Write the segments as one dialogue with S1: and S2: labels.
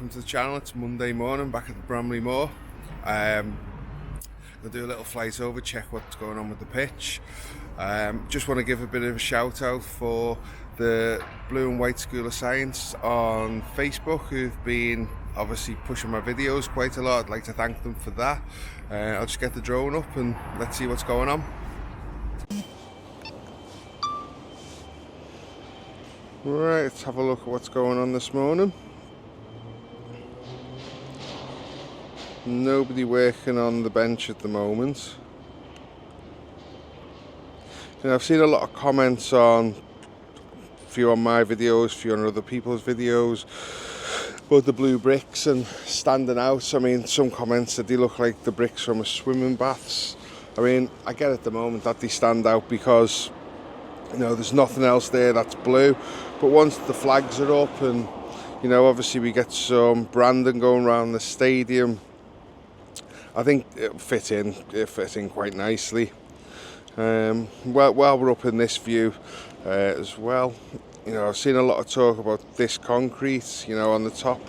S1: welcome to the channel. It's Monday morning back at the Bramley Moore. I'll do a little flight over, check what's going on with the pitch. Just want to give a bit of a shout out for the Blue and White School of Science on Facebook, who've been obviously pushing my videos quite a lot. I'd like to thank them for that. I'll just get the drone up and let's see what's going on. Right, let's have a look at what's going on this morning. Nobody working on the bench at the moment. And I've seen a lot of comments on a few on my videos, a few on other people's videos about the blue bricks and standing out. I mean, some comments that they look like the bricks from a swimming baths. I mean, I get at the moment that they stand out because, you know, there's nothing else there that's blue. But once the flags are up and, you know, obviously we get some branding going around the stadium, I think it'll fit in quite nicely. While we're up in this view as well, you know, I've seen a lot of talk about this concrete, you know, on the top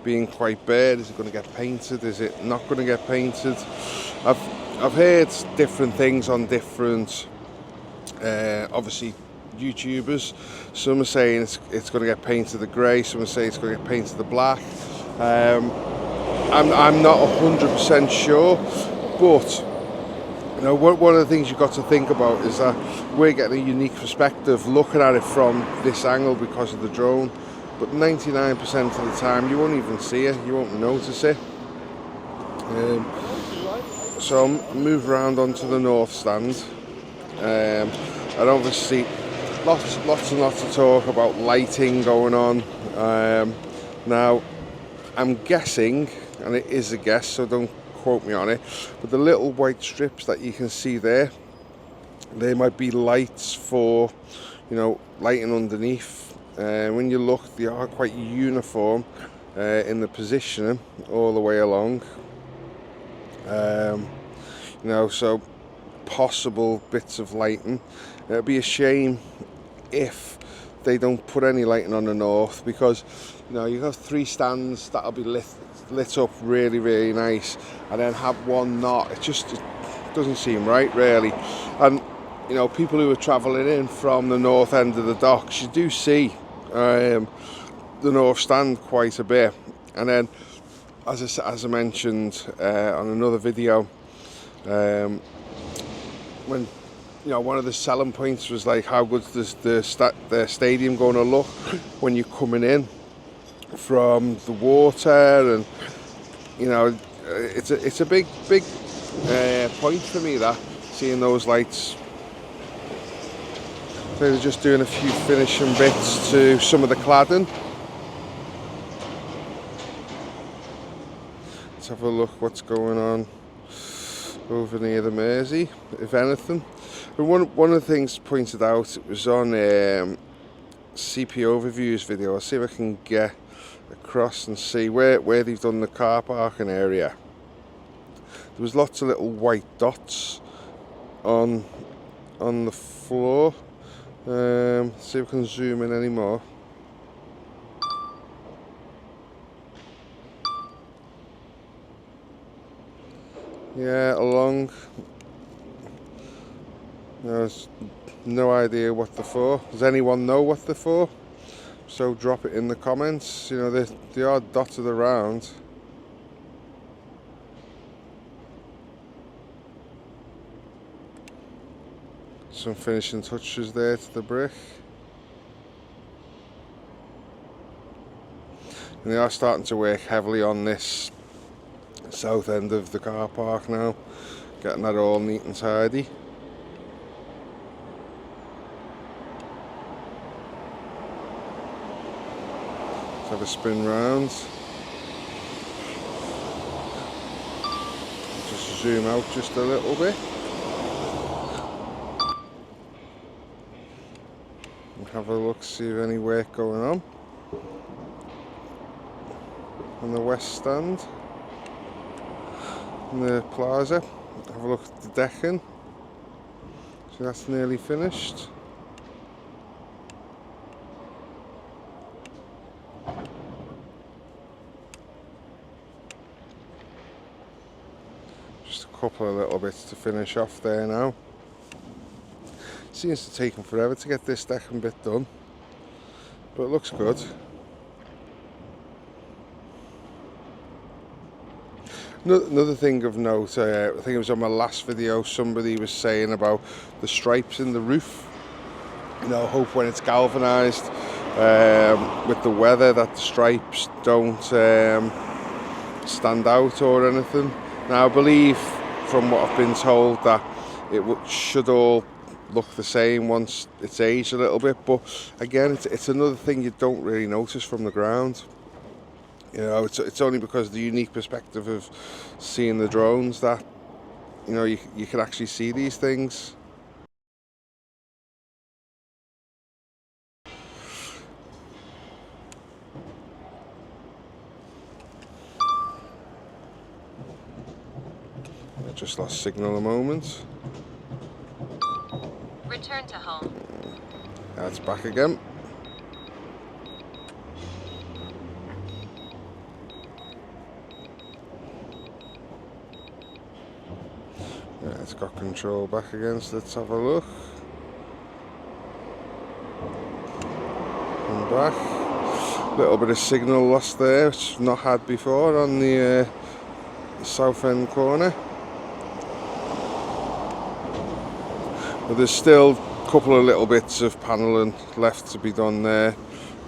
S1: being quite bare. Is it going to get painted? Is it not going to get painted? I've heard different things on different, obviously, YouTubers. Some are saying it's going to get painted the grey. Some are saying it's going to get painted the black. I'm not 100% sure, but you know, one of the things you've got to think about is that we're getting a unique perspective looking at it from this angle because of the drone, but 99% of the time you won't even see it, you won't notice it. So I'll move around onto the north stand, and obviously lots and lots of talk about lighting going on. Now I'm guessing, and it is a guess, so don't quote me on it, but the little white strips that you can see there, they might be lights for, you know, lighting underneath. When you look, they are quite uniform in the positioning all the way along. You know, so possible bits of lighting. It'd be a shame if they don't put any lighting on the north, because, you know, you have 3 stands that'll be lit up really nice, and then have one not. It doesn't seem right, really. And you know, people who are travelling in from the north end of the docks, you do see the north stand quite a bit. And then, as I mentioned on another video, when, you know, one of the selling points was like, how good's the stadium going to look when you're coming in from the water? And you know, it's a big point for me, that seeing those lights. So they're just doing a few finishing bits to some of the cladding. Let's have a look what's going on over near the Mersey, if anything. And one of the things pointed out, it was on CP Overview's video. I'll see if I can get across and see where they've done the car parking area. There was lots of little white dots on the floor. See if we can zoom in any more. Yeah, along. There's no idea what they're for. Does anyone know what they're for? So drop it in the comments. You know, they are dotted around. Some finishing touches there to the brick. And they are starting to work heavily on this south end of the car park now, getting that all neat and tidy. Let's have a spin round. Just zoom out just a little bit. And have a look, see if any work going on the west stand. In the plaza. Have a look at the decking. So that's nearly finished. Just a couple of little bits to finish off there now. Seems to take them forever to get this decking bit done, but it looks good. Another thing of note, I think it was on my last video, somebody was saying about the stripes in the roof. You know, hope when it's galvanised with the weather that the stripes don't stand out or anything. Now I believe from what I've been told that it should all look the same once it's aged a little bit, but again it's another thing you don't really notice from the ground. You know, it's only because of the unique perspective of seeing the drones that, you know, you can actually see these things. I just lost signal a moment.
S2: Return to home.
S1: That's back again. Yeah, it's got control back again, so let's have a look. Come back. Little bit of signal lost there, which I've not had before on the south end corner. But there's still a couple of little bits of panelling left to be done there.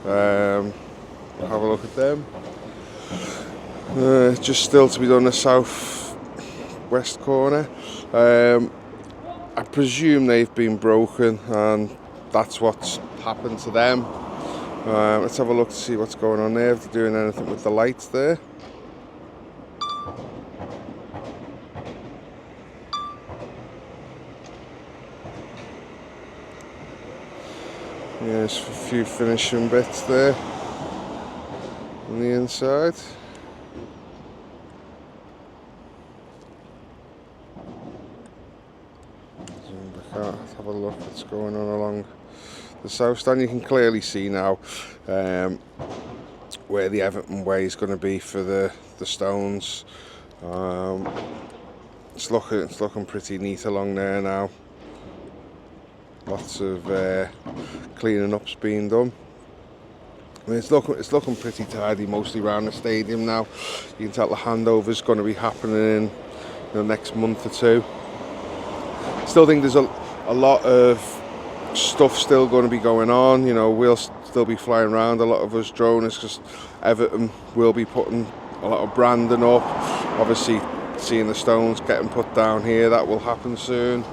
S1: We'll have a look at them. Just still to be done the south west corner. I presume they've been broken and that's what's happened to them. Let's have a look to see what's going on there, if they're doing anything with the lights there. Yes, a few finishing bits there on the inside. Zoom back out, let's have a look what's going on along the south stand. You can clearly see now where the Everton way is going to be for the stones. It's looking pretty neat along there now. Lots of cleaning up's being done. I mean, it's looking pretty tidy mostly around the stadium now. You can tell the handover's going to be happening in the next month or two. Still think there's a lot of stuff still going to be going on. You know, we'll still be flying around, a lot of us droners, because Everton will be putting a lot of branding up. Obviously, seeing the stones getting put down here, that will happen soon.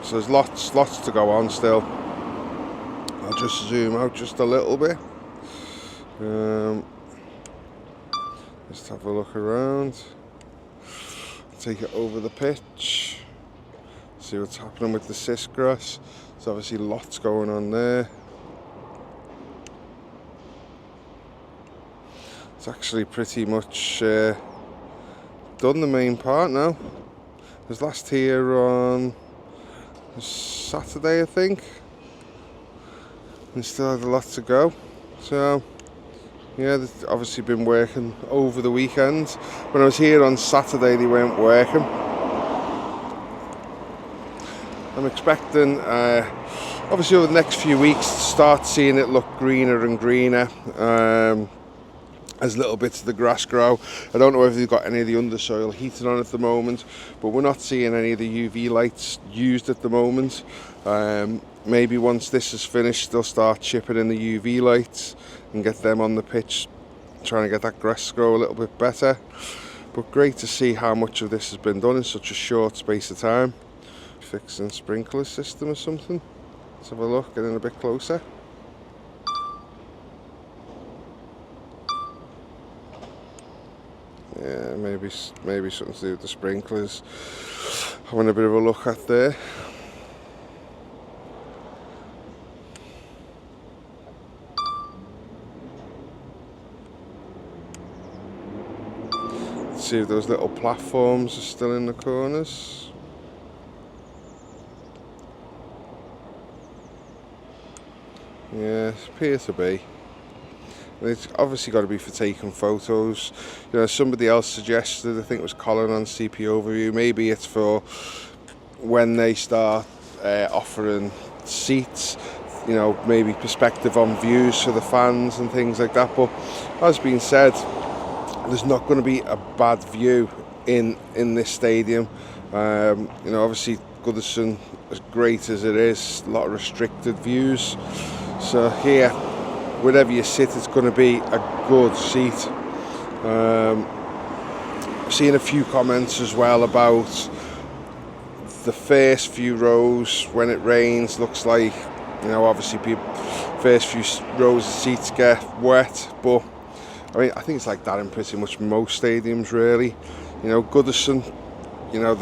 S1: So there's lots to go on still. I'll just zoom out just a little bit. Just have a look around. Take it over the pitch. See what's happening with the Toffees'R'Us. There's obviously lots going on there. It's actually pretty much done the main part now. I was last here on Saturday, I think, and still had a lot to go. So yeah, they've obviously been working over the weekend. When I was here on Saturday, they weren't working. I'm expecting obviously over the next few weeks to start seeing it look greener and greener as little bits of the grass grow. I don't know if they've got any of the undersoil heating on at the moment, but we're not seeing any of the UV lights used at the moment. Maybe once this is finished, they'll start chipping in the UV lights and get them on the pitch, trying to get that grass grow a little bit better. But great to see how much of this has been done in such a short space of time. Fixing sprinkler system or something. Let's have a look, get in a bit closer. Yeah, maybe something to do with the sprinklers. Having a bit of a look at there. Let's see if those little platforms are still in the corners. Yeah, appear to be. It's obviously got to be for taking photos. You know, somebody else suggested, I think it was Colin on CP Overview, maybe it's for when they start offering seats, you know, maybe perspective on views for the fans and things like that. But as being said, there's not going to be a bad view in this stadium. You know, obviously Goodison, as great as it is, a lot of restricted views. So here, wherever you sit, it's going to be a good seat. I've seen a few comments as well about the first few rows when it rains. Looks like, you know, obviously first few rows of seats get wet, but I mean, I think it's like that in pretty much most stadiums, really. You know, Goodison, you know,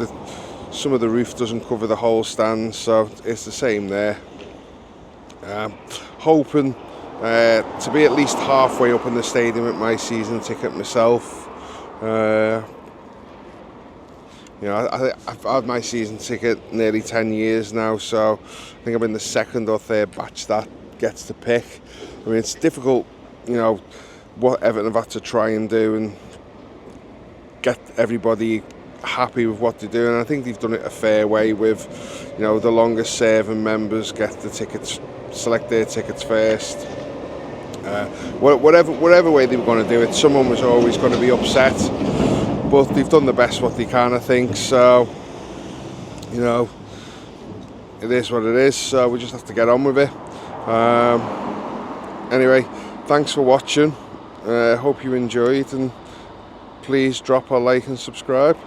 S1: some of the roof doesn't cover the whole stand, so it's the same there. Hoping to be at least halfway up in the stadium with my season ticket myself. You know, I've had my season ticket nearly 10 years now, so I think I'm in the second or third batch that gets to pick. I mean, it's difficult, you know, what Everton have had to try and do and get everybody happy with what they're doing. And I think they've done it a fair way with, you know, the longest serving members get the tickets, select their tickets first. Whatever way they were going to do it, someone was always going to be upset. But they've done the best what they can, I think. So, you know, it is what it is. So we just have to get on with it. Anyway, thanks for watching. Hope you enjoyed, and please drop a like and subscribe.